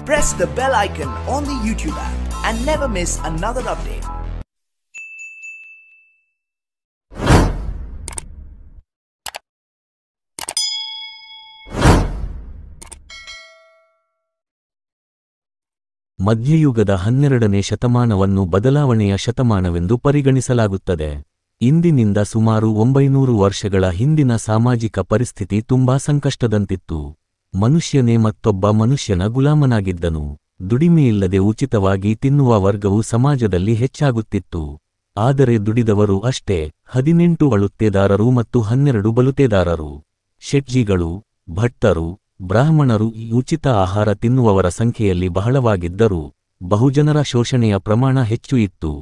Press the bell icon on the YouTube app and never miss another update. ಮಧ್ಯಯುಗದ 12ನೇ ಶತಮಾನವನ್ನು ಬದಲಾವಣೆಯ ಶತಮಾನವೆಂದು ಪರಿಗಣಿಸಲಾಗುತ್ತದೆ. ಇಂದಿನಿಂದ ಸುಮಾರು 900 ವರ್ಷಗಳ ಹಿಂದಿನ ಸಾಮಾಜಿಕ ಪರಿಸ್ಥಿತಿ ತುಂಬಾ ಸಂಕಷ್ಟದಂತಿತ್ತು. ಮನುಷ್ಯನೇ ಮತ್ತೊಬ್ಬ ಮನುಷ್ಯನ ಗುಲಾಮನಾಗಿದ್ದನು. ದುಡಿಮೆಯಿಲ್ಲದೆ ಉಚಿತವಾಗಿ ತಿನ್ನುವ ವರ್ಗವು ಸಮಾಜದಲ್ಲಿ ಹೆಚ್ಚಾಗುತ್ತಿತ್ತು. ಆದರೆ ದುಡಿದವರು ಅಷ್ಟೇ, 18 ಅಳುತ್ತೆದಾರರು ಮತ್ತು 12 ಬಲುತೆದಾರರು. ಶೆಟ್ಜಿಗಳು, ಭಟ್ಟರು, ಬ್ರಾಹ್ಮಣರು ಈ ಉಚಿತ ಆಹಾರ ತಿನ್ನುವವರ ಸಂಖ್ಯೆಯಲ್ಲಿ ಬಹಳವಾಗಿದ್ದರೂ ಬಹುಜನರ ಶೋಷಣೆಯ ಪ್ರಮಾಣ ಹೆಚ್ಚು ಇತ್ತು.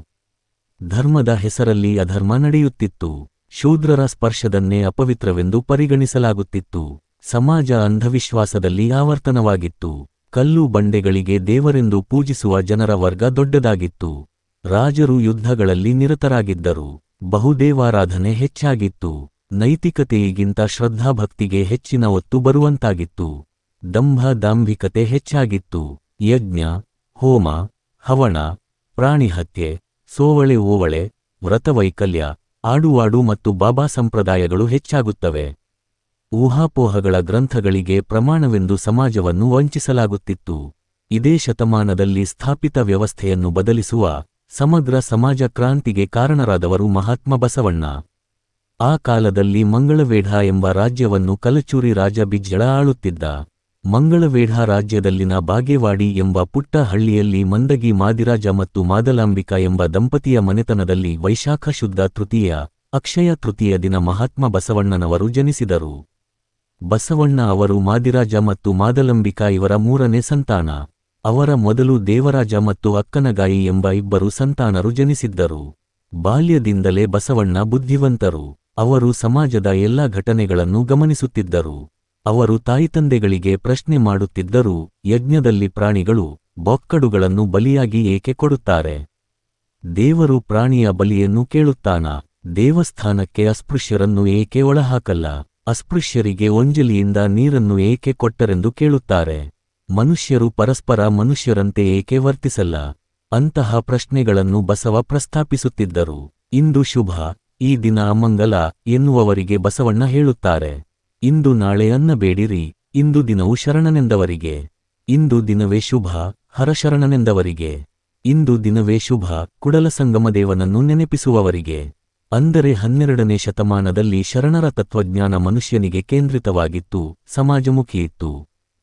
ಧರ್ಮದ ಹೆಸರಲ್ಲಿ ಅಧರ್ಮ ನಡೆಯುತ್ತಿತ್ತು. ಶೂದ್ರರ ಸ್ಪರ್ಶದನ್ನೇ ಅಪವಿತ್ರವೆಂದು ಪರಿಗಣಿಸಲಾಗುತ್ತಿತ್ತು. ಸಮಾಜ ಅಂಧವಿಶ್ವಾಸದಲ್ಲಿ ಆವರ್ತನವಾಗಿತ್ತು. ಕಲ್ಲು ಬಂಡೆಗಳಿಗೆ ದೇವರೆಂದು ಪೂಜಿಸುವ ಜನರ ವರ್ಗ ದೊಡ್ಡದಾಗಿತ್ತು. ರಾಜರು ಯುದ್ಧಗಳಲ್ಲಿ ನಿರತರಾಗಿದ್ದರು. ಬಹುದೇವಾರಾಧನೆ ಹೆಚ್ಚಾಗಿತ್ತು. ನೈತಿಕತೆಯಿಗಿಂತ ಶ್ರದ್ಧಾಭಕ್ತಿಗೆ ಹೆಚ್ಚಿನ ಒತ್ತು ಬರುವಂತಾಗಿತ್ತು. ದಂಭ ದಾಂಭಿಕತೆ ಹೆಚ್ಚಾಗಿತ್ತು. ಯಜ್ಞ, ಹೋಮ, ಹವಣ, ಪ್ರಾಣಿಹತ್ಯೆ, ಸೋವಳೆ ಓವಳೆ, ವ್ರತವೈಕಲ್ಯ, ಆಡುವಾಡು ಮತ್ತು ಬಾಬಾ ಸಂಪ್ರದಾಯಗಳು ಹೆಚ್ಚಾಗುತ್ತವೆ. ಊಹಾಪೋಹಗಳ ಗ್ರಂಥಗಳಿಗೆ ಪ್ರಮಾಣವೆಂದು ಸಮಾಜವನ್ನು ವಂಚಿಸಲಾಗುತ್ತಿತ್ತು. ಇದೇ ಶತಮಾನದಲ್ಲಿ ಸ್ಥಾಪಿತ ವ್ಯವಸ್ಥೆಯನ್ನು ಬದಲಿಸುವ ಸಮಗ್ರ ಸಮಾಜ ಕ್ರಾಂತಿಗೆ ಕಾರಣರಾದವರು ಮಹಾತ್ಮ ಬಸವಣ್ಣ. ಆ ಕಾಲದಲ್ಲಿ ಮಂಗಳವೇಢ ಎಂಬ ರಾಜ್ಯವನ್ನು ಕಲಚೂರಿ ರಾಜ ಬಿಜ್ಜಳ ಆಳುತ್ತಿದ್ದ. ಮಂಗಳವೇಢ ರಾಜ್ಯದಲ್ಲಿನ ಬಾಗೇವಾಡಿ ಎಂಬ ಪುಟ್ಟ ಹಳ್ಳಿಯಲ್ಲಿ ಮಂದಗಿ ಮಾದಿರಾಜ ಮತ್ತು ಮಾದಲಾಂಬಿಕಾ ಎಂಬ ದಂಪತಿಯ ಮನೆತನದಲ್ಲಿ ವೈಶಾಖ ಶುದ್ಧ ತೃತೀಯ, ಅಕ್ಷಯ ತೃತೀಯ ದಿನ ಮಹಾತ್ಮ ಬಸವಣ್ಣನವರು ಜನಿಸಿದರು. ಬಸವಣ್ಣ ಅವರು ಮಾದಿರಾಜ ಮತ್ತು ಮಾದಲಂಬಿಕಾ ಇವರ 3ನೇ ಸಂತಾನ. ಅವರ ಮೊದಲು ದೇವರಾಜ ಮತ್ತು ಅಕ್ಕನಗಾಯಿ ಎಂಬ 2 ಸಂತಾನರು ಜನಿಸಿದ್ದರು. ಬಾಲ್ಯದಿಂದಲೇ ಬಸವಣ್ಣ ಬುದ್ಧಿವಂತರು. ಅವರು ಸಮಾಜದ ಎಲ್ಲ ಘಟನೆಗಳನ್ನು ಗಮನಿಸುತ್ತಿದ್ದರು. ಅವರು ತಾಯಿತಂದೆಗಳಿಗೆ ಪ್ರಶ್ನೆ ಮಾಡುತ್ತಿದ್ದರು. ಯಜ್ಞದಲ್ಲಿ ಪ್ರಾಣಿಗಳು, ಬೊಕ್ಕಡುಗಳನ್ನು ಬಲಿಯಾಗಿ ಏಕೆ ಕೊಡುತ್ತಾರೆ? ದೇವರು ಪ್ರಾಣಿಯ ಬಲಿಯನ್ನು ಕೇಳುತ್ತಾನ? ದೇವಸ್ಥಾನಕ್ಕೆ ಅಸ್ಪೃಶ್ಯರನ್ನು ಏಕೆ ಒಳಹಾಕಲ್ಲ? ಅಸ್ಪೃಶ್ಯರಿಗೆ ಒಂಜಲಿಯಿಂದ ನೀರನ್ನು ಏಕೆ ಕೊಟ್ಟರೆಂದು ಕೇಳುತ್ತಾರೆ? ಮನುಷ್ಯರು ಪರಸ್ಪರ ಮನುಷ್ಯರಂತೆ ಏಕೆ ವರ್ತಿಸಲ್ಲ? ಅಂತಹ ಪ್ರಶ್ನೆಗಳನ್ನು ಬಸವ ಪ್ರಸ್ತಾಪಿಸುತ್ತಿದ್ದರು. ಇಂದು ಶುಭ, ಈ ದಿನ ಅಮಂಗಲ ಎನ್ನುವವರಿಗೆ ಬಸವಣ್ಣ ಹೇಳುತ್ತಾರೆ, ಇಂದು ನಾಳೆ ಅನ್ನಬೇಡಿರಿ, ಇಂದು ದಿನವು ಶರಣನೆಂದವರಿಗೆ. ಇಂದು ದಿನವೇ ಶುಭ, ಹರಶರಣನೆಂದವರಿಗೆ. ಇಂದು ದಿನವೇ ಶುಭ, ಕುಡಲಸಂಗಮದೇವನನ್ನು ನೆನಪಿಸುವವರಿಗೆ. ಅಂದರೆ 12ನೇ ಶತಮಾನದಲ್ಲಿ ಶರಣರ ತತ್ವಜ್ಞಾನ ಮನುಷ್ಯನಿಗೆ ಕೇಂದ್ರಿತವಾಗಿತ್ತು, ಸಮಾಜಮುಖಿಯಿತ್ತು.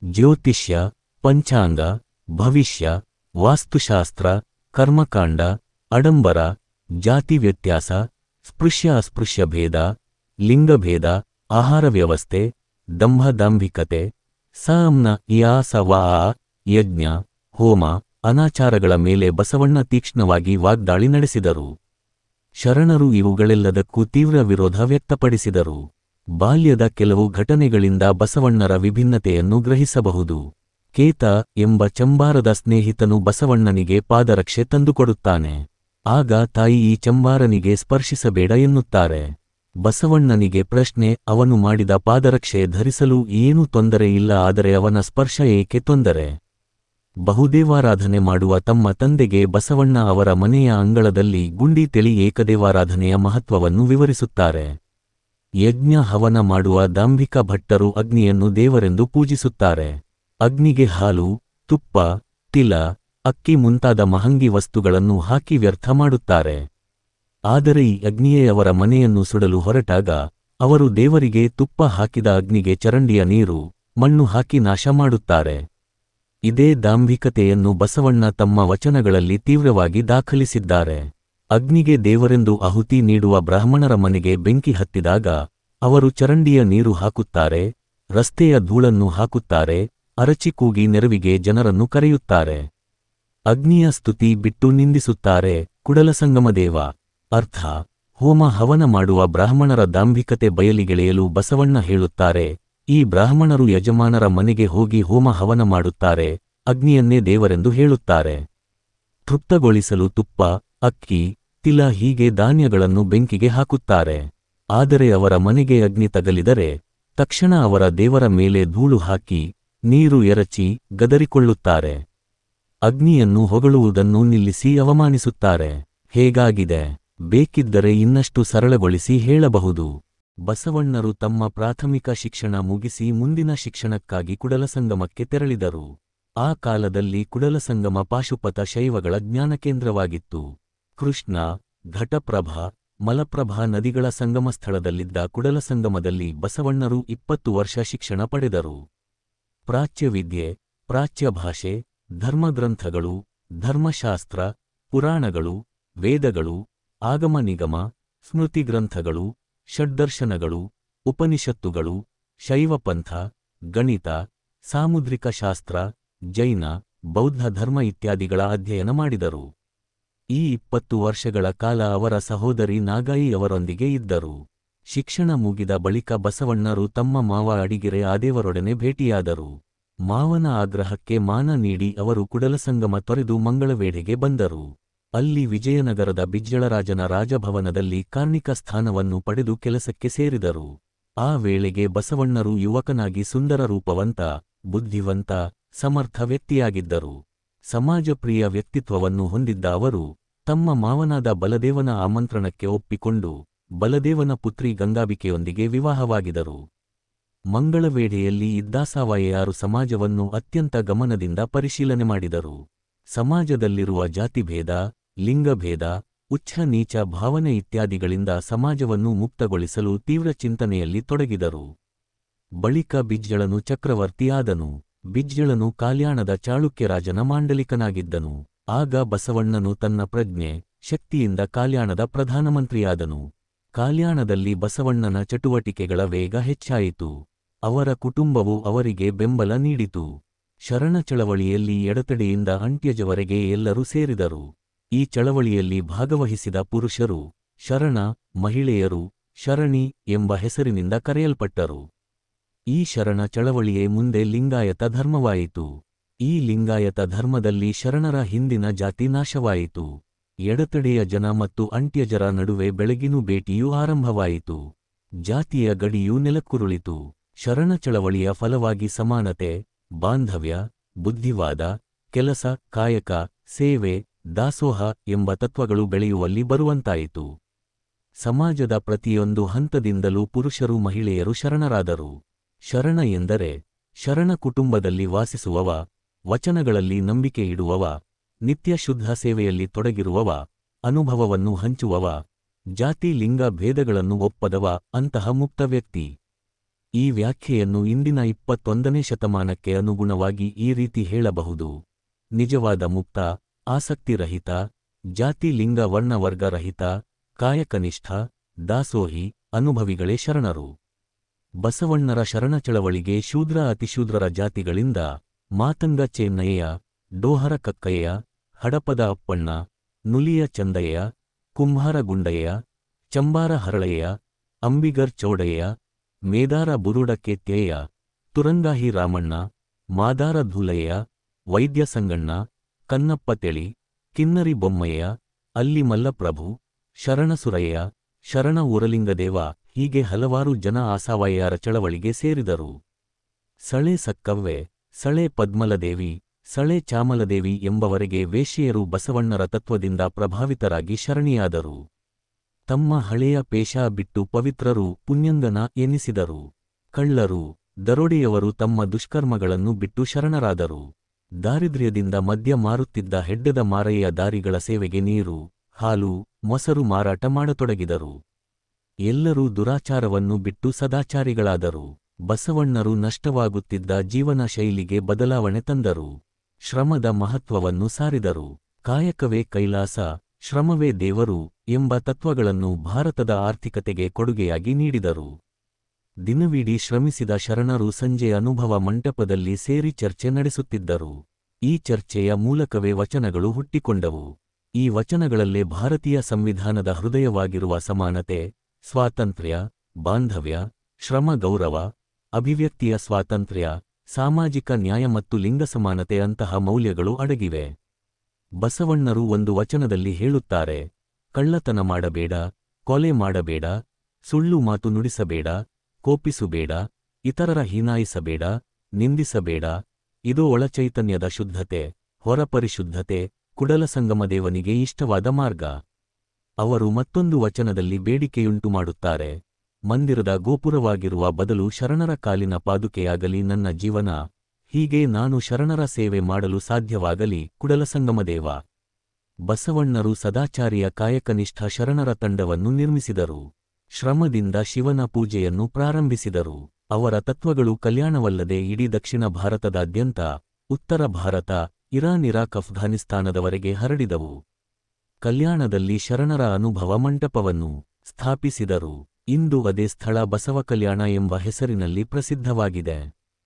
ಜ್ಯೋತಿಷ್ಯ, ಪಂಚಾಂಗ, ಭವಿಷ್ಯ, ವಾಸ್ತುಶಾಸ್ತ್ರ, ಕರ್ಮಕಾಂಡ, ಆಡಂಬರ, ಜಾತಿ ವ್ಯತ್ಯಾಸ, ಸ್ಪೃಶ್ಯ ಅಸ್ಪೃಶ್ಯ ಭೇದ, ಲಿಂಗಭೇದ, ಆಹಾರ ವ್ಯವಸ್ಥೆ, ದಂಭ ದಾಂಭಿಕತೆ, ಸಾಮ್ನ ಇಯಾಸ ವಾ, ಯಜ್ಞ, ಹೋಮ, ಅನಾಚಾರಗಳ ಮೇಲೆ ಬಸವಣ್ಣ ತೀಕ್ಷ್ಣವಾಗಿ ವಾಗ್ದಾಳಿ ನಡೆಸಿದರು. ಶರಣರು ಇವುಗಳೆಲ್ಲದಕ್ಕೂ ತೀವ್ರ ವಿರೋಧ ವ್ಯಕ್ತಪಡಿಸಿದರು. ಬಾಲ್ಯದ ಕೆಲವು ಘಟನೆಗಳಿಂದ ಬಸವಣ್ಣರ ವಿಭಿನ್ನತೆಯನ್ನು ಗ್ರಹಿಸಬಹುದು. ಕೇತ ಎಂಬ ಚಂಬಾರದ ಸ್ನೇಹಿತನು ಬಸವಣ್ಣನಿಗೆ ಪಾದರಕ್ಷೆ ತಂದುಕೊಡುತ್ತಾನೆ. ಆಗ ತಾಯಿ ಈ ಚಂಬಾರನಿಗೆ ಸ್ಪರ್ಶಿಸಬೇಡ ಎನ್ನುತ್ತಾರೆ. ಬಸವಣ್ಣನಿಗೆ ಪ್ರಶ್ನೆ, ಅವನು ಮಾಡಿದ ಪಾದರಕ್ಷೆ ಧರಿಸಲು ಏನೂ ತೊಂದರೆ ಇಲ್ಲ, ಆದರೆ ಅವನ ಸ್ಪರ್ಶ ಏಕೆ ತೊಂದರೆ? ಬಹುದೇವಾರಾಧನೆ ಮಾಡುವ ತಮ್ಮ ತಂದೆಗೆ ಬಸವಣ್ಣ ಅವರ ಮನೆಯ ಅಂಗಳದಲ್ಲಿ ಗುಂಡಿ ತೆಳಿ ಏಕದೇವಾರಾಧನೆಯ ಮಹತ್ವವನ್ನು ವಿವರಿಸುತ್ತಾರೆ. ಯಜ್ಞ ಹವನ ಮಾಡುವ ದಾಂಭಿಕ ಭಟ್ಟರು ಅಗ್ನಿಯನ್ನು ದೇವರೆಂದು ಪೂಜಿಸುತ್ತಾರೆ. ಅಗ್ನಿಗೆ ಹಾಲು, ತುಪ್ಪ, ತಿಲ, ಅಕ್ಕಿ ಮುಂತಾದ ಮಹಂಗಿ ವಸ್ತುಗಳನ್ನು ಹಾಕಿ ವ್ಯರ್ಥ ಮಾಡುತ್ತಾರೆ. ಆದರೆ ಈ ಅಗ್ನಿಯೇ ಅವರ ಮನೆಯನ್ನು ಸುಡಲು ಹೊರಟಾಗ ಅವರು ದೇವರಿಗೆ ತುಪ್ಪ ಹಾಕಿದ ಅಗ್ನಿಗೆ ಚರಂಡಿಯ ನೀರು, ಮಣ್ಣು ಹಾಕಿ ನಾಶ ಮಾಡುತ್ತಾರೆ. ಇದೇ ದಾಂಭಿಕತೆಯನ್ನು ಬಸವಣ್ಣ ತಮ್ಮ ವಚನಗಳಲ್ಲಿ ತೀವ್ರವಾಗಿ ದಾಖಲಿಸಿದ್ದಾರೆ. ಅಗ್ನಿಗೆ ದೇವರೆಂದು ಆಹುತಿ ನೀಡುವ ಬ್ರಾಹ್ಮಣರ ಮನೆಗೆ ಬೆಂಕಿ ಹತ್ತಿದಾಗ ಅವರು ಚರಂಡಿಯ ನೀರು ಹಾಕುತ್ತಾರೆ, ರಸ್ತೆಯ ಧೂಳನ್ನು ಹಾಕುತ್ತಾರೆ, ಅರಚಿ ಕೂಗಿ ನೆರವಿಗೆ ಜನರನ್ನು ಕರೆಯುತ್ತಾರೆ. ಅಗ್ನಿಯ ಸ್ತುತಿ ಬಿಟ್ಟು ನಿಂದಿಸುತ್ತಾರೆ. ಕುಡಲಸಂಗಮದೇವ. ಅರ್ಥ: ಹೋಮ ಹವನ ಮಾಡುವ ಬ್ರಾಹ್ಮಣರ ದಾಂಭಿಕತೆ ಬಯಲಿಗೆಳೆಯಲು ಬಸವಣ್ಣ ಹೇಳುತ್ತಾರೆ, ಈ ಬ್ರಾಹ್ಮಣರು ಯಜಮಾನರ ಮನೆಗೆ ಹೋಗಿ ಹೋಮ ಹವನ ಮಾಡುತ್ತಾರೆ, ಅಗ್ನಿಯನ್ನೇ ದೇವರೆಂದು ಹೇಳುತ್ತಾರೆ. ತೃಪ್ತಗೊಳಿಸಲು ತುಪ್ಪ, ಅಕ್ಕಿ, ತಿಲ ಹೀಗೆ ಧಾನ್ಯಗಳನ್ನು ಬೆಂಕಿಗೆ ಹಾಕುತ್ತಾರೆ. ಆದರೆ ಅವರ ಮನೆಗೆ ಅಗ್ನಿ ತಗಲಿದರೆ ತಕ್ಷಣ ಅವರ ದೇವರ ಮೇಲೆ ಧೂಳು ಹಾಕಿ ನೀರು ಎರಚಿ ಗದರಿಕೊಳ್ಳುತ್ತಾರೆ. ಅಗ್ನಿಯನ್ನು ಹೊಗಳುವುದನ್ನು ನಿಲ್ಲಿಸಿ ಅವಮಾನಿಸುತ್ತಾರೆ. ಹೇಗಾಗಿದೆ? ಬೇಕಿದ್ದರೆ ಇನ್ನಷ್ಟು ಸರಳಗೊಳಿಸಿ ಹೇಳಬಹುದು. ಬಸವಣ್ಣರು ತಮ್ಮ ಪ್ರಾಥಮಿಕ ಶಿಕ್ಷಣ ಮುಗಿಸಿ ಮುಂದಿನ ಶಿಕ್ಷಣಕ್ಕಾಗಿ ಕುಡಲಸಂಗಮಕ್ಕೆ ತೆರಳಿದರು. ಆ ಕಾಲದಲ್ಲಿ ಕುಡಲಸಂಗಮ ಪಾಶುಪತ ಶೈವಗಳ ಜ್ಞಾನಕೇಂದ್ರವಾಗಿತ್ತು. ಕೃಷ್ಣ, ಘಟಪ್ರಭಾ, ಮಲಪ್ರಭಾ ನದಿಗಳ ಸಂಗಮಸ್ಥಳದಲ್ಲಿದ್ದ ಕುಡಲಸಂಗಮದಲ್ಲಿ ಬಸವಣ್ಣರು 20 ವರ್ಷ ಶಿಕ್ಷಣ ಪಡೆದರು. ಪ್ರಾಚ್ಯವಿದ್ಯೆ, ಪ್ರಾಚ್ಯಭಾಷೆ, ಧರ್ಮಗ್ರಂಥಗಳು, ಧರ್ಮಶಾಸ್ತ್ರ, ಪುರಾಣಗಳು, ವೇದಗಳು, ಆಗಮ ನಿಗಮ, ಸ್ಮೃತಿಗ್ರಂಥಗಳು, ಷಡ್ದರ್ಶನಗಳು, ಉಪನಿಷತ್ತುಗಳು, ಶೈವಪಂಥ, ಗಣಿತ, ಸಾಮುದ್ರಿಕ ಶಾಸ್ತ್ರ, ಜೈನ, ಬೌದ್ಧ ಧರ್ಮ ಇತ್ಯಾದಿಗಳ ಅಧ್ಯಯನ ಮಾಡಿದರು. ಈ 20 ವರ್ಷಗಳ ಕಾಲ ಅವರ ಸಹೋದರಿ ನಾಗಾಯಿ ಅವರೊಂದಿಗೆ ಇದ್ದರು. ಶಿಕ್ಷಣ ಮುಗಿದ ಬಳಿಕ ಬಸವಣ್ಣರು ತಮ್ಮ ಮಾವ ಅಡಿಗೆರೆ ಆದೇವರೊಡನೆ ಭೇಟಿಯಾದರು. ಮಾವನ ಆಗ್ರಹಕ್ಕೆ ಮಾನ ನೀಡಿ ಅವರು ಕುಡಲಸಂಗಮ ತೊರೆದು ಮಂಗಳವೇಡೆಗೆ ಬಂದರು. ಅಲ್ಲಿ ವಿಜಯನಗರದ ಬಿಜ್ಜಳರಾಜನ ರಾಜಭವನದಲ್ಲಿ ಕಾರ್ಣಿಕ ಸ್ಥಾನವನ್ನು ಪಡೆದು ಕೆಲಸಕ್ಕೆ ಸೇರಿದರು. ಆ ವೇಳೆಗೆ ಬಸವಣ್ಣರು ಯುವಕನಾಗಿ ಸುಂದರ ರೂಪವಂತ, ಬುದ್ಧಿವಂತ, ಸಮರ್ಥ ವ್ಯಕ್ತಿಯಾಗಿದ್ದರು. ಸಮಾಜಪ್ರಿಯ ವ್ಯಕ್ತಿತ್ವವನ್ನು ಹೊಂದಿದ್ದ ಅವರು ತಮ್ಮ ಮಾವನಾದ ಬಲದೇವನ ಆಮಂತ್ರಣಕ್ಕೆ ಒಪ್ಪಿಕೊಂಡು ಬಲದೇವನ ಪುತ್ರಿ ಗಂಗಾಬಿಕೆಯೊಂದಿಗೆ ವಿವಾಹವಾಗಿದರು. ಮಂಗಳವೇಡೆಯಲ್ಲಿ ಇದ್ದಾಸಾವಾಯೆಯಾರು ಸಮಾಜವನ್ನು ಅತ್ಯಂತ ಗಮನದಿಂದ ಪರಿಶೀಲನೆ ಮಾಡಿದರು. ಸಮಾಜದಲ್ಲಿರುವ ಜಾತಿಭೇದ, ಲಿಂಗಭೇದ, ಉಚ್ಛ ನೀಚ ಭಾವನೆ ಇತ್ಯಾದಿಗಳಿಂದ ಸಮಾಜವನ್ನು ಮುಕ್ತಗೊಳಿಸಲು ತೀವ್ರ ಚಿಂತನೆಯಲ್ಲಿ ತೊಡಗಿದರು. ಬಳಿಕ ಬಿಜ್ಜಳನು ಚಕ್ರವರ್ತಿಯಾದನು. ಬಿಜ್ಜಳನು ಕಾಲ್ಯಾಣದ ಚಾಳುಕ್ಯರಾಜನ ಮಾಂಡಲಿಕನಾಗಿದ್ದನು. ಆಗ ಬಸವಣ್ಣನು ತನ್ನ ಪ್ರಜ್ಞೆ, ಶಕ್ತಿಯಿಂದ ಕಾಲ್ಯಾಣದ ಪ್ರಧಾನಮಂತ್ರಿಯಾದನು. ಕಾಲ್ಯಾಣದಲ್ಲಿ ಬಸವಣ್ಣನ ಚಟುವಟಿಕೆಗಳ ವೇಗ ಹೆಚ್ಚಾಯಿತು. ಅವರ ಕುಟುಂಬವು ಅವರಿಗೆ ಬೆಂಬಲ ನೀಡಿತು. ಶರಣ ಚಳವಳಿಯಲ್ಲಿ ಎಡತಡೆಯಿಂದ ಅಂತ್ಯಜವರೆಗೆ ಎಲ್ಲರೂ ಸೇರಿದರು. ಈ ಚಳವಳಿಯಲ್ಲಿ ಭಾಗವಹಿಸಿದ ಪುರುಷರು ಶರಣ, ಮಹಿಳೆಯರು ಶರಣಿ ಎಂಬ ಹೆಸರಿನಿಂದ ಕರೆಯಲ್ಪಟ್ಟರು. ಈ ಶರಣ ಚಳವಳಿಯೇ ಮುಂದೆ ಲಿಂಗಾಯತ ಧರ್ಮವಾಯಿತು. ಈ ಲಿಂಗಾಯತ ಧರ್ಮದಲ್ಲಿ ಶರಣರ ಹಿಂದಿನ ಜಾತಿ ನಾಶವಾಯಿತು. ಎಡತಡೆಯ ಜನ ಮತ್ತು ಅಂಟ್ಯಜರ ನಡುವೆ ಬೆಳಗಿನ ಭೇಟಿಯೂ ಆರಂಭವಾಯಿತು. ಜಾತಿಯ ಗಡಿಯೂ ನೆಲಕ್ಕುರುಳಿತು. ಶರಣ ಚಳವಳಿಯ ಫಲವಾಗಿ ಸಮಾನತೆ, ಬಾಂಧವ್ಯ, ಬುದ್ಧಿವಾದ, ಕೆಲಸ, ಕಾಯಕ, ಸೇವೆ, ದಾಸೋಹ ಎಂಬ ತತ್ವಗಳು ಬೆಳೆಯುವಲ್ಲಿ ಬರುವಂತಾಯಿತು. ಸಮಾಜದ ಪ್ರತಿಯೊಂದು ಹಂತದಿಂದಲೂ ಪುರುಷರು ಮಹಿಳೆಯರು ಶರಣರಾದರು. ಶರಣ ಎಂದರೆ ಶರಣ ಕುಟುಂಬದಲ್ಲಿ ವಾಸಿಸುವವ, ವಚನಗಳಲ್ಲಿ ನಂಬಿಕೆ ಇಡುವವ, ನಿತ್ಯ ಶುದ್ಧ ಸೇವೆಯಲ್ಲಿ ತೊಡಗಿರುವವ, ಅನುಭವವನ್ನು ಹಂಚುವವ, ಜಾತಿ ಲಿಂಗ ಭೇದಗಳನ್ನು ಒಪ್ಪದವ ಅಂತಹ ಮುಕ್ತ ವ್ಯಕ್ತಿ. ಈ ವ್ಯಾಖ್ಯೆಯನ್ನು ಇಂದಿನ 21ನೇ ಶತಮಾನಕ್ಕೆ ಅನುಗುಣವಾಗಿ ಈ ರೀತಿ ಹೇಳಬಹುದು: ನಿಜವಾದ ಮುಕ್ತ, ಆಸಕ್ತಿರಹಿತ, ಜಾತಿ ಲಿಂಗ ವರ್ಣವರ್ಗ ರಹಿತ, ಕಾಯಕನಿಷ್ಠ, ದಾಸೋಹಿ, ಅನುಭವಿಗಳೇ ಶರಣರು. ಬಸವಣ್ಣರ ಶರಣ ಚಳವಳಿಗೆ ಶೂದ್ರ ಅತಿಶೂದ್ರರ ಜಾತಿಗಳಿಂದ ಮಾತಂಗ ಚೆನ್ನಯ್ಯ, ಡೋಹರ ಕಕ್ಕಯ್ಯ, ಹಡಪದ ಅಪ್ಪಣ್ಣ, ನುಲಿಯ ಚಂದಯ್ಯ, ಕುಂಭಾರ ಗುಂಡಯ್ಯ, ಚಂಬಾರ ಹರಳಯ್ಯ, ಅಂಬಿಗರ್ ಚೌಡಯ್ಯ, ಮೇದಾರ ಬುರುಡಕ್ಕೆ ತ್ಯಯ್ಯ, ತುರಂಗಾಹಿ ರಾಮಣ್ಣ, ಮಾದಾರ ಧೂಲಯ್ಯ, ವೈದ್ಯ ಸಂಗಣ್ಣ, ಕನ್ನಪ್ಪ ತೆಳಿ, ಕಿನ್ನರಿ ಬೊಮ್ಮಯ್ಯ, ಅಲ್ಲಿ ಮಲ್ಲಪ್ರಭು, ಶರಣಸುರಯ್ಯ, ಶರಣ ಊರಲಿಂಗದೇವ ಹೀಗೆ ಹಲವಾರು ಜನ ಆಸಾವಾಯರ ಚಳವಳಿಗೆ ಸೇರಿದರು. ಸಳೆ ಸಕ್ಕವ್ವೆ, ಸಳೆ ಪದ್ಮಲದೇವಿ, ಸಳೆ ಚಾಮಲದೇವಿ ಎಂಬವರೆಗೆ ವೇಶ್ಯೆಯರು ಬಸವಣ್ಣರ ತತ್ವದಿಂದ ಪ್ರಭಾವಿತರಾಗಿ ಶರಣಿಯಾದರು. ತಮ್ಮ ಹಳೆಯ ಪೇಶ ಬಿಟ್ಟು ಪವಿತ್ರರು, ಪುಣ್ಯಂಗನ ಎನಿಸಿದರು. ಕಳ್ಳರು, ದರೋಡೆಯವರು ತಮ್ಮ ದುಷ್ಕರ್ಮಗಳನ್ನು ಬಿಟ್ಟು ಶರಣರಾದರು. ದಾರಿದ್ರ್ಯದಿಂದ ಮದ್ಯ ಮಾರುತ್ತಿದ್ದ ಹೆಡ್ಡದ ಮಾರಯ್ಯ ದಾರಿಗಳ ಸೇವೆಗೆ ನೀರು, ಹಾಲು, ಮೊಸರು ಮಾರಾಟ ಮಾಡತೊಡಗಿದರು. ಎಲ್ಲರೂ ದುರಾಚಾರವನ್ನು ಬಿಟ್ಟು ಸದಾಚಾರಿಗಳಾದರು. ಬಸವಣ್ಣರು ನಷ್ಟವಾಗುತ್ತಿದ್ದ ಜೀವನ ಶೈಲಿಗೆ ಬದಲಾವಣೆ ತಂದರು. ಶ್ರಮದ ಮಹತ್ವವನ್ನು ಸಾರಿದರು. ಕಾಯಕವೇ ಕೈಲಾಸ, ಶ್ರಮವೇ ದೇವರು ಎಂಬ ತತ್ವಗಳನ್ನು ಭಾರತದ ಆರ್ಥಿಕತೆಗೆ ಕೊಡುಗೆಯಾಗಿ ನೀಡಿದರು. ದಿನವಿಡೀ ಶ್ರಮಿಸಿದ ಶರಣರು ಸಂಜೆ ಅನುಭವ ಮಂಟಪದಲ್ಲಿ ಸೇರಿ ಚರ್ಚೆ ನಡೆಸುತ್ತಿದ್ದರು. ಈ ಚರ್ಚೆಯ ಮೂಲಕವೇ ವಚನಗಳು ಹುಟ್ಟಿಕೊಂಡವು. ಈ ವಚನಗಳಲ್ಲೇ ಭಾರತೀಯ ಸಂವಿಧಾನದ ಹೃದಯವಾಗಿರುವ ಸಮಾನತೆ, ಸ್ವಾತಂತ್ರ್ಯ, ಬಾಂಧವ್ಯ, ಶ್ರಮ ಗೌರವ, ಅಭಿವ್ಯಕ್ತಿಯ ಸ್ವಾತಂತ್ರ್ಯ, ಸಾಮಾಜಿಕ ನ್ಯಾಯ ಮತ್ತು ಲಿಂಗ ಸಮಾನತೆ ಅಂತಹ ಮೌಲ್ಯಗಳು ಅಡಗಿವೆ. ಬಸವಣ್ಣರು ಒಂದು ವಚನದಲ್ಲಿ ಹೇಳುತ್ತಾರೆ: ಕಳ್ಳತನ ಮಾಡಬೇಡ, ಕೊಲೆ ಮಾಡಬೇಡ, ಸುಳ್ಳು ಮಾತು ನುಡಿಸಬೇಡ, ಕೋಪಿಸಬೇಡ, ಇತರರ ಹೀನಾಯಿಸಬೇಡ, ನಿಂದಿಸಬೇಡ. ಇದು ಒಳಚೈತನ್ಯದ ಶುದ್ಧತೆ, ಹೊರಪರಿಶುದ್ಧತೆ ಕುಡಲಸಂಗಮದೇವನಿಗೆ ಇಷ್ಟವಾದ ಮಾರ್ಗ. ಅವರು ಮತ್ತೊಂದು ವಚನದಲ್ಲಿ ಬೇಡಿಕೆಯುಂಟು ಮಾಡುತ್ತಾರೆ, ಮಂದಿರದ ಗೋಪುರವಾಗಿರುವ ಬದಲು ಶರಣರ ಕಾಲಿನ ಪಾದುಕೆಯಾಗಲಿ ನನ್ನ ಜೀವನ, ಹೀಗೆ ನಾನು ಶರಣರ ಸೇವೆ ಮಾಡಲು ಸಾಧ್ಯವಾಗಲಿ ಕುಡಲಸಂಗಮದೇವ. ಬಸವಣ್ಣರು ಸದಾಚಾರಿಯ ಕಾಯಕನಿಷ್ಠ ಶರಣರ ತಂಡವನ್ನು ನಿರ್ಮಿಸಿದರು. ಶ್ರಮದಿಂದ ಶಿವನ ಪೂಜೆಯನ್ನು ಪ್ರಾರಂಭಿಸಿದರು. ಅವರ ತತ್ವಗಳು ಕಲ್ಯಾಣವಲ್ಲದೆ ಇಡೀ ದಕ್ಷಿಣ ಭಾರತದಾದ್ಯಂತ, ಉತ್ತರ ಭಾರತ, ಇರಾನ್, ಇರಾಕ್, ಅಫ್ಘಾನಿಸ್ತಾನದವರೆಗೆ ಹರಡಿದವು. ಕಲ್ಯಾಣದಲ್ಲಿ ಶರಣರ ಅನುಭವ ಮಂಟಪವನ್ನು ಸ್ಥಾಪಿಸಿದರು. ಇಂದು ಅದೇ ಸ್ಥಳ ಬಸವ ಕಲ್ಯಾಣ ಎಂಬ ಹೆಸರಿನಲ್ಲಿ ಪ್ರಸಿದ್ಧವಾಗಿದೆ.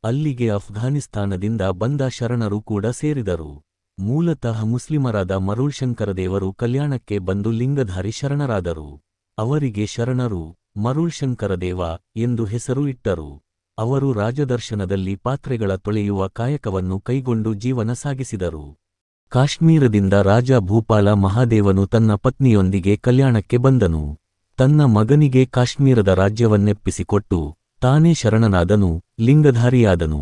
ಅಲ್ಲಿಗೆ ಅಫ್ಘಾನಿಸ್ತಾನದಿಂದ ಬಂದ ಶರಣರು ಕೂಡ ಸೇರಿದರು. ಮೂಲತಃ ಮುಸ್ಲಿಮರಾದ ಮರುಳ್ಶಂಕರದೇವರು ಕಲ್ಯಾಣಕ್ಕೆ ಬಂದು ಲಿಂಗಧಾರಿ ಶರಣರಾದರು. ಅವರಿಗೆ ಶರಣರು ಮರುಳ್ಶಂಕರದೇವ ಎಂದು ಹೆಸರು ಇಟ್ಟರು. ಅವರು ರಾಜದರ್ಶನದಲ್ಲಿ ಪಾತ್ರೆಗಳ ತೊಳೆಯುವ ಕಾಯಕವನ್ನು ಕೈಗೊಂಡು ಜೀವನ ಸಾಗಿಸಿದರು. ಕಾಶ್ಮೀರದಿಂದ ರಾಜ ಭೂಪಾಲ ಮಹಾದೇವನು ತನ್ನ ಪತ್ನಿಯೊಂದಿಗೆ ಕಲ್ಯಾಣಕ್ಕೆ ಬಂದನು. ತನ್ನ ಮಗನಿಗೆ ಕಾಶ್ಮೀರದ ರಾಜ್ಯವನ್ನೆಪ್ಪಿಸಿಕೊಟ್ಟು ತಾನೇ ಶರಣನಾದನು, ಲಿಂಗಧಾರಿಯಾದನು.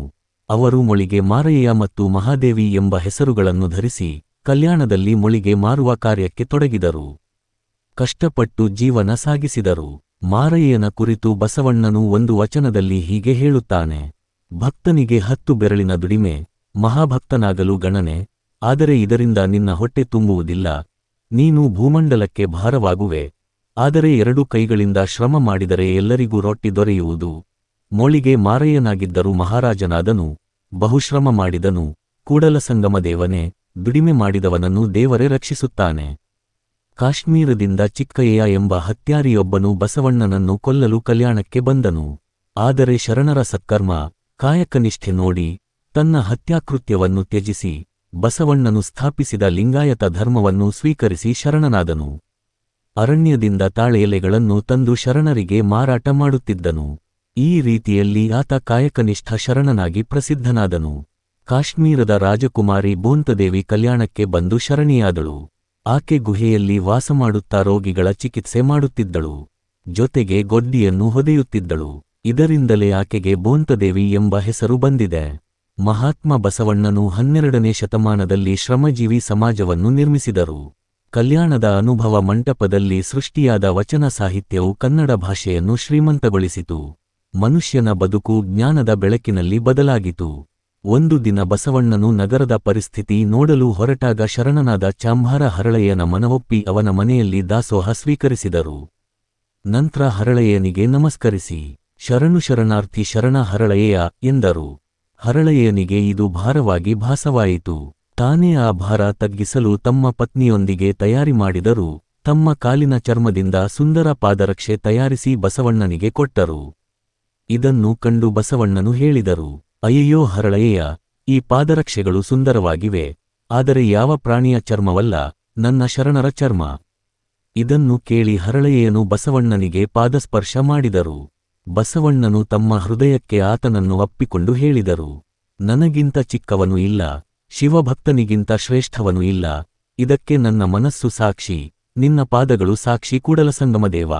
ಅವರು ಮೊಳಿಗೆ ಮಾರಯ್ಯ ಮತ್ತು ಮಹಾದೇವಿ ಎಂಬ ಹೆಸರುಗಳನ್ನು ಧರಿಸಿ ಕಲ್ಯಾಣದಲ್ಲಿ ಮೊಳಿಗೆ ಮಾರುವ ಕಾರ್ಯಕ್ಕೆ ತೊಡಗಿದರು. ಕಷ್ಟಪಟ್ಟು ಜೀವನ ಸಾಗಿಸಿದರು. ಮಾರಯ್ಯನ ಕುರಿತು ಬಸವಣ್ಣನು ಒಂದು ವಚನದಲ್ಲಿ ಹೀಗೆ ಹೇಳುತ್ತಾನೆ, ಭಕ್ತನಿಗೆ 10 ಬೆರಳಿನ ದುಡಿಮೆ, ಮಹಾಭಕ್ತನಾಗಲು ಗಣನೆ, ಆದರೆ ಇದರಿಂದ ನಿನ್ನ ಹೊಟ್ಟೆ ತುಂಬುವುದಿಲ್ಲ, ನೀನು ಭೂಮಂಡಲಕ್ಕೆ ಭಾರವಾಗುವೆ. ಆದರೆ 2 ಕೈಗಳಿಂದ ಶ್ರಮ ಮಾಡಿದರೆ ಎಲ್ಲರಿಗೂ ರೊಟ್ಟಿ ದೊರೆಯುವುದು. ಮೊಳಿಗೆ ಮಾರಯ್ಯನಾಗಿದ್ದರೂ ಮಹಾರಾಜನಾದನು, ಬಹುಶ್ರಮ ಮಾಡಿದನು. ಕೂಡಲಸಂಗಮದೇವನೇ, ದುಡಿಮೆ ಮಾಡಿದವನನ್ನು ದೇವರೇ ರಕ್ಷಿಸುತ್ತಾನೆ. ಕಾಶ್ಮೀರದಿಂದ ಚಿಕ್ಕಯ್ಯ ಎಂಬ ಹತ್ಯಾರಿಯೊಬ್ಬನು ಬಸವಣ್ಣನನ್ನು ಕೊಲ್ಲಲು ಕಲ್ಯಾಣಕ್ಕೆ ಬಂದನು. ಆದರೆ ಶರಣರ ಸತ್ಕರ್ಮ, ಕಾಯಕನಿಷ್ಠೆ ನೋಡಿ ತನ್ನ ಹತ್ಯಾಕೃತ್ಯವನ್ನು ತ್ಯಜಿಸಿ ಬಸವಣ್ಣನು ಸ್ಥಾಪಿಸಿದ ಲಿಂಗಾಯತ ಧರ್ಮವನ್ನು ಸ್ವೀಕರಿಸಿ ಶರಣನಾದನು. ಅರಣ್ಯದಿಂದ ತಾಳೆ ಎಲೆಗಳನ್ನು ತಂದು ಶರಣರಿಗೆ ಮಾರಾಟ ಮಾಡುತ್ತಿದ್ದನು. ಈ ರೀತಿಯಲ್ಲಿ ಆತ ಕಾಯಕನಿಷ್ಠ ಶರಣನಾಗಿ ಪ್ರಸಿದ್ಧನಾದನು. ಕಾಶ್ಮೀರದ ರಾಜಕುಮಾರಿ ಬೋಂತದೇವಿ ಕಲ್ಯಾಣಕ್ಕೆ ಬಂದು ಶರಣಿಯಾದಳು. ಆಕೆ ಗುಹೆಯಲ್ಲಿ ವಾಸಮಾಡುತ್ತಾ ರೋಗಿಗಳ ಚಿಕಿತ್ಸೆ ಮಾಡುತ್ತಿದ್ದಳು. ಜೊತೆಗೆ ಗೊಡ್ಡಿಯನ್ನು ಹೊದೆಯುತ್ತಿದ್ದಳು. ಇದರಿಂದಲೇ ಆಕೆಗೆ ಬೋಂತದೇವಿ ಎಂಬ ಹೆಸರು ಬಂದಿದೆ. ಮಹಾತ್ಮ ಬಸವಣ್ಣನು 12ನೇ ಶತಮಾನದಲ್ಲಿ ಶ್ರಮಜೀವಿ ಸಮಾಜವನ್ನು ನಿರ್ಮಿಸಿದರು. ಕಲ್ಯಾಣದ ಅನುಭವ ಮಂಟಪದಲ್ಲಿ ಸೃಷ್ಟಿಯಾದ ವಚನ ಸಾಹಿತ್ಯವು ಕನ್ನಡ ಭಾಷೆಯನ್ನು ಶ್ರೀಮಂತಗೊಳಿಸಿತು. ಮನುಷ್ಯನ ಬದುಕು ಜ್ಞಾನದ ಬೆಳಕಿನಲ್ಲಿ ಬದಲಾಗಿತು. ಒಂದು ದಿನ ಬಸವಣ್ಣನು ನಗರದ ಪರಿಸ್ಥಿತಿ ನೋಡಲು ಹೊರಟಾಗ ಶರಣನಾದ ಚಾಂಭಾರ ಹರಳಯ್ಯನ ಮನವೊಪ್ಪಿ ಅವನ ಮನೆಯಲ್ಲಿ ದಾಸೋಹ ಸ್ವೀಕರಿಸಿದರು. ನಂತರ ಹರಳಯ್ಯನಿಗೆ ನಮಸ್ಕರಿಸಿ, ಶರಣು ಶರಣಾರ್ಥಿ ಶರಣ ಹರಳಯ್ಯ ಎಂದರು. ಹರಳಯ್ಯನಿಗೆ ಇದು ಭಾರವಾಗಿ ಭಾಸವಾಯಿತು. ತಾನೇ ಆ ಭಾರ ತಗ್ಗಿಸಲು ತಮ್ಮ ಪತ್ನಿಯೊಂದಿಗೆ ತಯಾರಿ ಮಾಡಿದರು. ತಮ್ಮ ಕಾಲಿನ ಚರ್ಮದಿಂದ ಸುಂದರ ಪಾದರಕ್ಷೆ ತಯಾರಿಸಿ ಬಸವಣ್ಣನಿಗೆ ಕೊಟ್ಟರು. ಇದನ್ನು ಕಂಡು ಬಸವಣ್ಣನು ಹೇಳಿದರು, ಅಯ್ಯಯ್ಯೋ ಹರಳಯ್ಯ, ಈ ಪಾದರಕ್ಷೆಗಳು ಸುಂದರವಾಗಿವೆ, ಆದರೆ ಯಾವ ಪ್ರಾಣಿಯ ಚರ್ಮವಲ್ಲ, ನನ್ನ ಶರಣರ ಚರ್ಮ. ಇದನ್ನು ಕೇಳಿ ಹರಳಯ್ಯನು ಬಸವಣ್ಣನಿಗೆ ಪಾದಸ್ಪರ್ಶ ಮಾಡಿದರು. ಬಸವಣ್ಣನು ತಮ್ಮ ಹೃದಯಕ್ಕೆ ಆತನನ್ನು ಅಪ್ಪಿಕೊಂಡು ಹೇಳಿದರು, ನನಗಿಂತ ಚಿಕ್ಕವನು ಇಲ್ಲ, ಶಿವಭಕ್ತನಿಗಿಂತ ಶ್ರೇಷ್ಠವನು ಇಲ್ಲ, ಇದಕ್ಕೆ ನನ್ನ ಮನಸ್ಸು ಸಾಕ್ಷಿ, ನಿನ್ನ ಪಾದಗಳು ಸಾಕ್ಷಿ ಕೂಡಲಸಂಗಮದೇವ.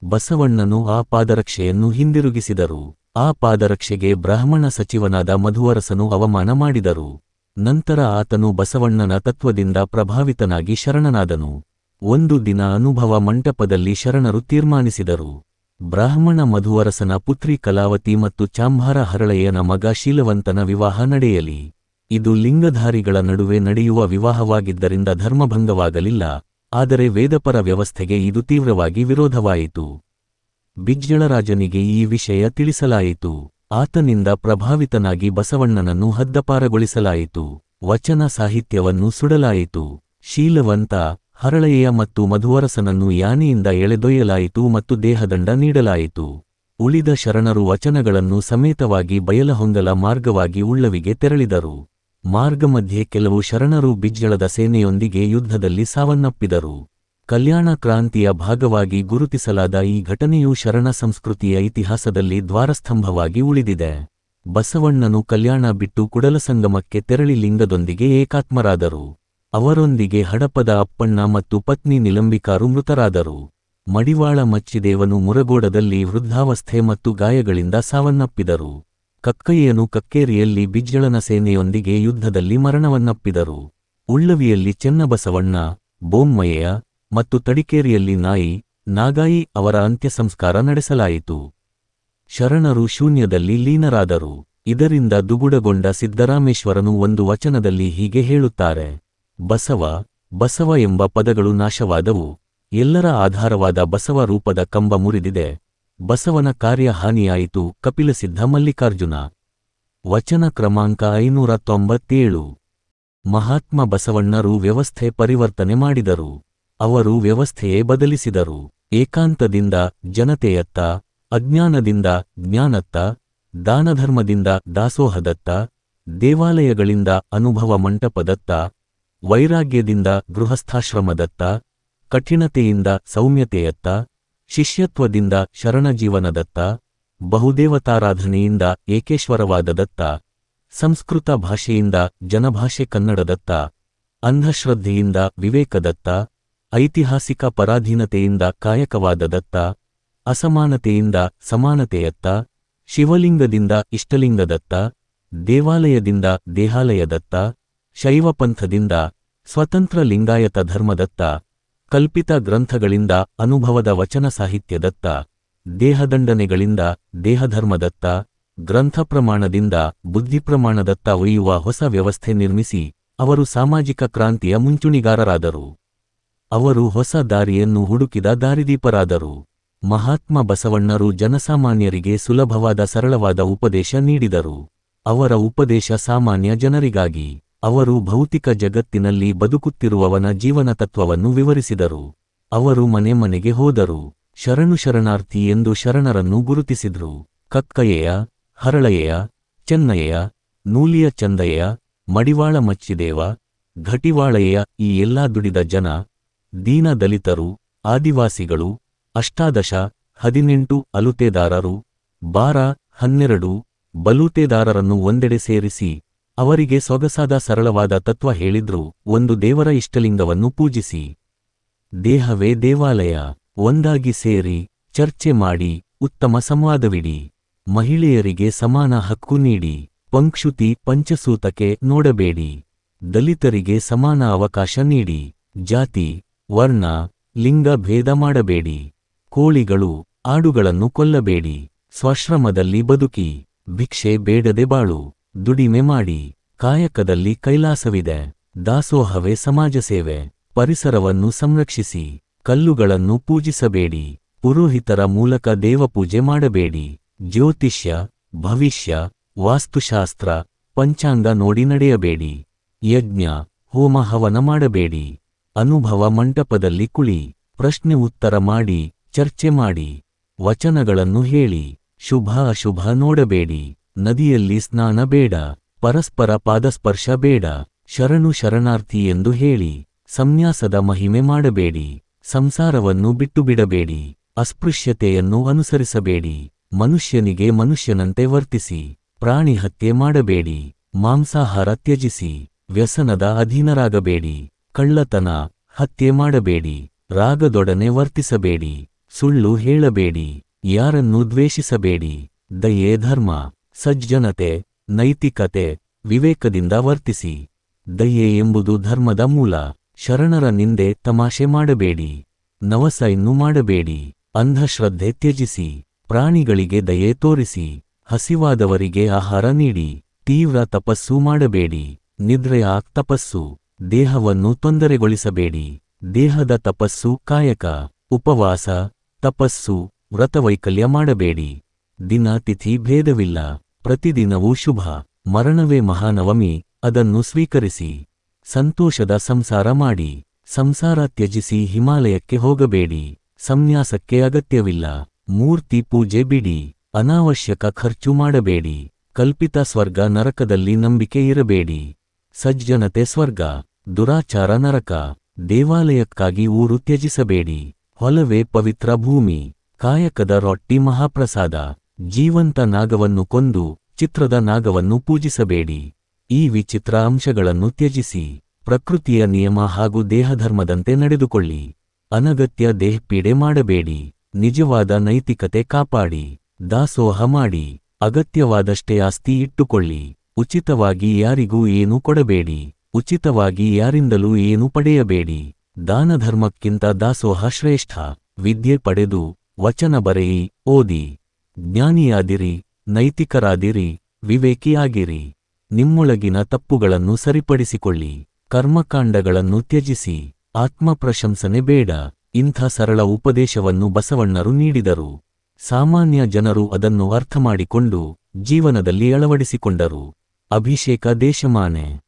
ಬಸವಣ್ಣನು ಆ ಪಾದರಕ್ಷೆಯನ್ನು ಹಿಂದಿರುಗಿಸಿದರು. ಆ ಪಾದರಕ್ಷೆಗೆ ಬ್ರಾಹ್ಮಣ ಸಚಿವನಾದ ಮಧುವರಸನು ಅವಮಾನ ಮಾಡಿದರು. ನಂತರ ಆತನು ಬಸವಣ್ಣನ ತತ್ವದಿಂದ ಪ್ರಭಾವಿತನಾಗಿ ಶರಣನಾದನು. ಒಂದು ದಿನ ಅನುಭವ ಮಂಟಪದಲ್ಲಿ ಶರಣರು ತೀರ್ಮಾನಿಸಿದರು, ಬ್ರಾಹ್ಮಣ ಮಧುವರಸನ ಪುತ್ರಿ ಕಲಾವತಿ ಮತ್ತು ಚಾಂಭಾರ ಹರಳಯ್ಯನ ಮಗ ಶೀಲವಂತನ ವಿವಾಹ ನಡೆಯಲಿ. ಇದು ಲಿಂಗಧಾರಿಗಳ ನಡುವೆ ನಡೆಯುವ ವಿವಾಹವಾಗಿದ್ದರಿಂದ ಧರ್ಮಭಂಗವಾಗಲಿಲ್ಲ, ಆದರೆ ವೇದಪರ ವ್ಯವಸ್ಥೆಗೆ ಇದು ತೀವ್ರವಾಗಿ ವಿರೋಧವಾಯಿತು. ಬಿಜ್ಜಳರಾಜನಿಗೆ ಈ ವಿಷಯ ತಿಳಿಸಲಾಯಿತು. ಆತನಿಂದ ಪ್ರಭಾವಿತನಾಗಿ ಬಸವಣ್ಣನನ್ನು ಹದ್ದಪಾರಗೊಳಿಸಲಾಯಿತು. ವಚನ ಸಾಹಿತ್ಯವನ್ನು ಸುಡಲಾಯಿತು. ಶೀಲವಂತ, ಹರಳಯ್ಯ ಮತ್ತು ಮಧುವರಸನನ್ನು ಯಾನೆಯಿಂದ ಎಳೆದೊಯ್ಯಲಾಯಿತು ಮತ್ತು ದೇಹದಂಡ ನೀಡಲಾಯಿತು. ಉಳಿದ ಶರಣರು ವಚನಗಳನ್ನು ಸಮೇತವಾಗಿ ಬಯಲಹೊಂಗಲ ಮಾರ್ಗವಾಗಿ ಉಳ್ಳವಿಗೆ ತೆರಳಿದರು. ಮಾರ್ಗಮಧ್ಯೆ ಕೆಲವು ಶರಣರು ಬಿಜ್ಜಳದ ಸೇನೆಯೊಂದಿಗೆ ಯುದ್ಧದಲ್ಲಿ ಸಾವನ್ನಪ್ಪಿದರು. ಕಲ್ಯಾಣ ಕ್ರಾಂತಿಯ ಭಾಗವಾಗಿ ಗುರುತಿಸಲಾದ ಈ ಘಟನೆಯು ಶರಣ ಸಂಸ್ಕೃತಿಯ ಇತಿಹಾಸದಲ್ಲಿ ದ್ವಾರಸ್ತಂಭವಾಗಿ ಉಳಿದಿದೆ. ಬಸವಣ್ಣನು ಕಲ್ಯಾಣ ಬಿಟ್ಟು ಕುಡಲಸಂಗಮಕ್ಕೆ ತೆರಳಿ ಲಿಂಗದೊಂದಿಗೆ ಏಕಾತ್ಮರಾದರು. ಅವರೊಂದಿಗೆ ಹಡಪದ ಅಪ್ಪಣ್ಣ ಮತ್ತು ಪತ್ನಿ ನಿಲಂಬಿಕಾರು ಮೃತರಾದರು. ಮಡಿವಾಳ ಮಚ್ಚಿದೇವನು ಮುರಗೋಡದಲ್ಲಿ ವೃದ್ಧಾವಸ್ಥೆ ಮತ್ತು ಗಾಯಗಳಿಂದ ಸಾವನ್ನಪ್ಪಿದರು. ಕಕ್ಕಯ್ಯನು ಕಕ್ಕೇರಿಯಲ್ಲಿ ಬಿಜ್ಜಳನ ಸೇನೆಯೊಂದಿಗೆ ಯುದ್ಧದಲ್ಲಿ ಮರಣವನ್ನಪ್ಪಿದರು. ಉಳ್ಳವಿಯಲ್ಲಿ ಚೆನ್ನಬಸವಣ್ಣ, ಬೊಮ್ಮಯ್ಯ ಮತ್ತು ತಡಿಕೇರಿಯಲ್ಲಿ ನಾಗಾಯಿ ಅವರ ಅಂತ್ಯಸಂಸ್ಕಾರ ನಡೆಸಲಾಯಿತು. ಶರಣರು ಶೂನ್ಯದಲ್ಲಿ ಲೀನರಾದರು. ಇದರಿಂದ ದುಗುಡಗೊಂಡ ಸಿದ್ದರಾಮೇಶ್ವರನು ಒಂದು ವಚನದಲ್ಲಿ ಹೀಗೆ ಹೇಳುತ್ತಾರೆ: ಬಸವ ಎಂಬ ಪದಗಳು ನಾಶವಾದವು, ಎಲ್ಲರ ಆಧಾರವಾದ ಬಸವ ರೂಪದ ಕಂಬ ಮುರಿದಿದೆ, ಬಸವನ ಕಾರ್ಯ ಹಾನಿಯಾಯಿತು. ಕಪಿಲಸಿದ್ಧ ಮಲ್ಲಿಕಾರ್ಜುನ. ವಚನ ಕ್ರಮಾಂಕ 597. ಮಹಾತ್ಮ ಬಸವಣ್ಣರು ವ್ಯವಸ್ಥೆ ಪರಿವರ್ತನೆ ಮಾಡಿದರು. ಅವರು ವ್ಯವಸ್ಥೆಯೇ ಬದಲಿಸಿದರು. ಏಕಾಂತದಿಂದ ಜನತೆಯತ್ತ, ಅಜ್ಞಾನದಿಂದ ಜ್ಞಾನತ್ತ, ದಾನಧರ್ಮದಿಂದ ದಾಸೋಹದತ್ತ, ದೇವಾಲಯಗಳಿಂದ ಅನುಭವ ಮಂಟಪದತ್ತ, ವೈರಾಗ್ಯದಿಂದ ಗೃಹಸ್ಥಾಶ್ರಮದತ್ತ, ಕಠಿಣತೆಯಿಂದ ಸೌಮ್ಯತೆಯತ್ತ, ಶಿಷ್ಯತ್ವದಿಂದ ಶರಣಜೀವನದತ್ತ, ಬಹುದೇವತಾರಾಧನೆಯಿಂದ ಏಕೇಶ್ವರವಾದದತ್ತ, ಸಂಸ್ಕೃತ ಭಾಷೆಯಿಂದ ಜನಭಾಷೆ ಕನ್ನಡದತ್ತ, ಅಂಧಶ್ರದ್ಧೆಯಿಂದ ವಿವೇಕದತ್ತ, ಐತಿಹಾಸಿಕ ಪರಾಧೀನತೆಯಿಂದ ಕಾಯಕವಾದದತ್ತ, ಅಸಮಾನತೆಯಿಂದ ಸಮಾನತೆಯತ್ತ, ಶಿವಲಿಂಗದಿಂದ ಇಷ್ಟಲಿಂಗದತ್ತ, ದೇವಾಲಯದಿಂದ ದೇಹಾಲಯದತ್ತ, ಶೈವಪಂಥದಿಂದ ಸ್ವತಂತ್ರ ಲಿಂಗಾಯತ ಧರ್ಮದತ್ತ, ಕಲ್ಪಿತ ಗ್ರಂಥಗಳಿಂದ ಅನುಭವದ ವಚನ ಸಾಹಿತ್ಯದತ್ತ, ದೇಹದಂಡನೆಗಳಿಂದ ದೇಹಧರ್ಮದತ್ತ, ಗ್ರಂಥಪ್ರಮಾಣದಿಂದ ಬುದ್ಧಿಪ್ರಮಾಣದತ್ತ ಒಯ್ಯುವ ಹೊಸ ವ್ಯವಸ್ಥೆ ನಿರ್ಮಿಸಿ ಅವರು ಸಾಮಾಜಿಕ ಕ್ರಾಂತಿಯ ಮುಂಚೂಣಿಗಾರರಾದರು. ಅವರು ಹೊಸ ದಾರಿಯನ್ನು ಹುಡುಕಿದ ದಾರಿದೀಪರಾದರು. ಮಹಾತ್ಮ ಬಸವಣ್ಣರು ಜನಸಾಮಾನ್ಯರಿಗೆ ಸುಲಭವಾದ ಸರಳವಾದ ಉಪದೇಶ ನೀಡಿದರು. ಅವರ ಉಪದೇಶ ಸಾಮಾನ್ಯ ಜನರಿಗಾಗಿ. ಅವರು ಭೌತಿಕ ಜಗತ್ತಿನಲ್ಲಿ ಬದುಕುತ್ತಿರುವವನ ಜೀವನ ತತ್ವವನ್ನು ವಿವರಿಸಿದರು. ಅವರು ಮನೆ ಮನೆಗೆ ಹೋದರು. ಶರಣಾರ್ಥಿ ಎಂದು ಶರಣರನ್ನು ಗುರುತಿಸಿದ್ರು. ಕಕ್ಕಯ್ಯ, ಹರಳಯ್ಯ, ಚೆನ್ನಯ್ಯ, ನೂಲಿಯ ಚಂದಯ್ಯ, ಮಡಿವಾಳ ಮಚ್ಚಿದೇವ, ಘಟಿವಾಳಯ್ಯ ಈ ಎಲ್ಲಾ ದುಡಿದ ಜನ, ದೀನ ದಲಿತರು, ಆದಿವಾಸಿಗಳು, 18 ಅಲುತೆದಾರರು, 12 ಬಲೂತೆದಾರರನ್ನು ಒಂದೆಡೆ ಸೇರಿಸಿ ಅವರಿಗೆ ಸೊಗಸಾದ ಸರಳವಾದ ತತ್ವ ಹೇಳಿದ್ರು. ಒಂದು ದೇವರ ಇಷ್ಟಲಿಂಗವನ್ನು ಪೂಜಿಸಿ, ದೇಹವೇ ದೇವಾಲಯ, ಒಂದಾಗಿ ಸೇರಿ ಚರ್ಚೆ ಮಾಡಿ ಉತ್ತಮ ಸಂವಾದವಿಡಿ, ಮಹಿಳೆಯರಿಗೆ ಸಮಾನ ಹಕ್ಕು ನೀಡಿ, ಪಂಕ್ಷುತಿ ಪಂಚಸೂತಕ್ಕೆ ನೋಡಬೇಡಿ, ದಲಿತರಿಗೆ ಸಮಾನ ಅವಕಾಶ ನೀಡಿ, ಜಾತಿ ವರ್ಣ ಲಿಂಗ ಭೇದ ಮಾಡಬೇಡಿ, ಕೋಳಿಗಳು ಆಡುಗಳನ್ನು ಕೊಲ್ಲಬೇಡಿ, ಸ್ವಶ್ರಮದಲ್ಲಿ ಬದುಕಿ, ಭಿಕ್ಷೆ ಬೇಡದೆ ಬಾಳು, ದುಡಿಮೆ ಮಾಡಿ, ಕಾಯಕದಲ್ಲಿ ಕೈಲಾಸವಿದೆ, ದಾಸೋಹವೇ ಸಮಾಜ ಸೇವೆ, ಪರಿಸರವನ್ನು ಸಂರಕ್ಷಿಸಿ, ಕಲ್ಲುಗಳನ್ನು ಪೂಜಿಸಬೇಡಿ, ಪುರೋಹಿತರ ಮೂಲಕ ದೇವಪೂಜೆ ಮಾಡಬೇಡಿ, ಜ್ಯೋತಿಷ್ಯ ಭವಿಷ್ಯ ವಾಸ್ತುಶಾಸ್ತ್ರ ಪಂಚಾಂಗ ನೋಡಿ ನಡೆಯಬೇಡಿ, ಯಜ್ಞ ಹೋಮ ಹವನ ಮಾಡಬೇಡಿ, ಅನುಭವ ಮಂಟಪದಲ್ಲಿ ಕುಳಿ, ಪ್ರಶ್ನೆ ಉತ್ತರ ಮಾಡಿ, ಚರ್ಚೆ ಮಾಡಿ, ವಚನಗಳನ್ನು ಹೇಳಿ, ಶುಭ ಅಶುಭ ನೋಡಬೇಡಿ, ನದಿಯಲ್ಲಿ ಸ್ನಾನ ಬೇಡ, ಪರಸ್ಪರ ಪಾದಸ್ಪರ್ಶ ಬೇಡ, ಶರಣಾರ್ಥಿ ಎಂದು ಹೇಳಿ, ಸಂನ್ಯಾಸದ ಮಹಿಮೆ ಮಾಡಬೇಡಿ, ಸಂಸಾರವನ್ನು ಬಿಟ್ಟುಬಿಡಬೇಡಿ, ಅಸ್ಪೃಶ್ಯತೆಯನ್ನು ಅನುಸರಿಸಬೇಡಿ, ಮನುಷ್ಯನಿಗೆ ಮನುಷ್ಯನಂತೆ ವರ್ತಿಸಿ, ಪ್ರಾಣಿ ಹತ್ಯೆ ಮಾಡಬೇಡಿ, ಮಾಂಸಾಹಾರ ತ್ಯಜಿಸಿ, ವ್ಯಸನದ ಅಧೀನರಾಗಬೇಡಿ, ಕಳ್ಳತನ ಹತ್ಯೆ ಮಾಡಬೇಡಿ, ರಾಗದೊಡನೆ ವರ್ತಿಸಬೇಡಿ, ಸುಳ್ಳು ಹೇಳಬೇಡಿ, ಯಾರನ್ನೂ ದ್ವೇಷಿಸಬೇಡಿ, ದಯೆ ಧರ್ಮ ಸಜ್ಜನತೆ ನೈತಿಕತೆ ವಿವೇಕದಿಂದ ವರ್ತಿಸಿ, ದಯೆ ಎಂಬುದು ಧರ್ಮದ ಮೂಲ, ಶರಣರ ನಿಂದೆ ತಮಾಷೆ ಮಾಡಬೇಡಿ, ನವಸೈನ್ನು ಮಾಡಬೇಡಿ, ಅಂಧಶ್ರದ್ಧೆ ತ್ಯಜಿಸಿ, ಪ್ರಾಣಿಗಳಿಗೆ ದಯೆ ತೋರಿಸಿ, ಹಸಿವಾದವರಿಗೆ ಆಹಾರ ನೀಡಿ, ತೀವ್ರ ತಪಸ್ಸು ಮಾಡಬೇಡಿ, ನಿದ್ರೆಯ ತಪಸ್ಸು, ದೇಹವನ್ನು ತೊಂದರೆಗೊಳಿಸಬೇಡಿ, ದೇಹದ ತಪಸ್ಸು ಕಾಯಕ, ಉಪವಾಸ ತಪಸ್ಸು ವ್ರತವೈಕಲ್ಯ ಮಾಡಬೇಡಿ, ದಿನ ತಿಥಿ ಭೇದವಿಲ್ಲ, ಪ್ರತಿದಿನವೂ ಶುಭ, ಮರಣವೇ ಮಹಾನವಮಿ ಅದನ್ನು ಸ್ವೀಕರಿಸಿ, ಸಂತೋಷದ ಸಂಸಾರ ಮಾಡಿ, ಸಂಸಾರ ತ್ಯಜಿಸಿ ಹಿಮಾಲಯಕ್ಕೆ ಹೋಗಬೇಡಿ, ಸಂನ್ಯಾಸಕ್ಕೆ ಅಗತ್ಯವಿಲ್ಲ, ಮೂರ್ತಿ ಪೂಜೆ ಬಿಡಿ, ಅನಾವಶ್ಯಕ ಖರ್ಚು ಮಾಡಬೇಡಿ, ಕಲ್ಪಿತ ಸ್ವರ್ಗ ನರಕದಲ್ಲಿ ನಂಬಿಕೆ ಇರಬೇಡಿ, ಸಜ್ಜನತೆ ಸ್ವರ್ಗ ದುರಾಚಾರ ನರಕ, ದೇವಾಲಯಕ್ಕಾಗಿ ಊರು ತ್ಯಜಿಸಬೇಡಿ, ಹೊಲವೇ ಪವಿತ್ರ ಭೂಮಿ, ಕಾಯಕದ ರೊಟ್ಟಿ ಮಹಾಪ್ರಸಾದ, ಜೀವಂತ ನಾಗವನ್ನು ಕೊಂದು ಚಿತ್ರದ ನಾಗವನ್ನು ಪೂಜಿಸಬೇಡಿ, ಈ ವಿಚಿತ್ರ ಅಂಶಗಳನ್ನು ತ್ಯಜಿಸಿ, ಪ್ರಕೃತಿಯ ನಿಯಮ ಹಾಗೂ ದೇಹಧರ್ಮದಂತೆ ನಡೆದುಕೊಳ್ಳಿ, ಅನಗತ್ಯ ದೇಹಪೀಡೆ ಮಾಡಬೇಡಿ, ನಿಜವಾದ ನೈತಿಕತೆ ಕಾಪಾಡಿ, ದಾಸೋಹ ಮಾಡಿ, ಅಗತ್ಯವಾದಷ್ಟೇ ಆಸ್ತಿ ಇಟ್ಟುಕೊಳ್ಳಿ. ಉಚಿತವಾಗಿ ಯಾರಿಗೂ ಏನೂ ಕೊಡಬೇಡಿ. ಉಚಿತವಾಗಿ ಯಾರಿಂದಲೂ ಏನೂ ಪಡೆಯಬೇಡಿ. ದಾನಧರ್ಮಕ್ಕಿಂತ ದಾಸೋಹ ಶ್ರೇಷ್ಠ. ವಿದ್ಯೆ ಪಡೆದು ವಚನ ಬರೆಯಿ, ಓದಿ. ಜ್ಞಾನಿಯಾದಿರಿ, ನೈತಿಕರಾದಿರಿ, ವಿವೇಕಿಯಾಗಿರಿ. ನಿಮ್ಮೊಳಗಿನ ತಪ್ಪುಗಳನ್ನು ಸರಿಪಡಿಸಿಕೊಳ್ಳಿ. ಕರ್ಮಕಾಂಡಗಳನ್ನು ತ್ಯಜಿಸಿ. ಆತ್ಮಪ್ರಶಂಸನೆ ಬೇಡ. ಇಂಥ ಸರಳ ಉಪದೇಶವನ್ನು ಬಸವಣ್ಣರು ನೀಡಿದರು. ಸಾಮಾನ್ಯ ಜನರು ಅದನ್ನು ಅರ್ಥಮಾಡಿಕೊಂಡು ಜೀವನದಲ್ಲಿ ಅಳವಡಿಸಿಕೊಂಡರು. ಅಭಿಷೇಕ ದೇಶಮಾನೆ.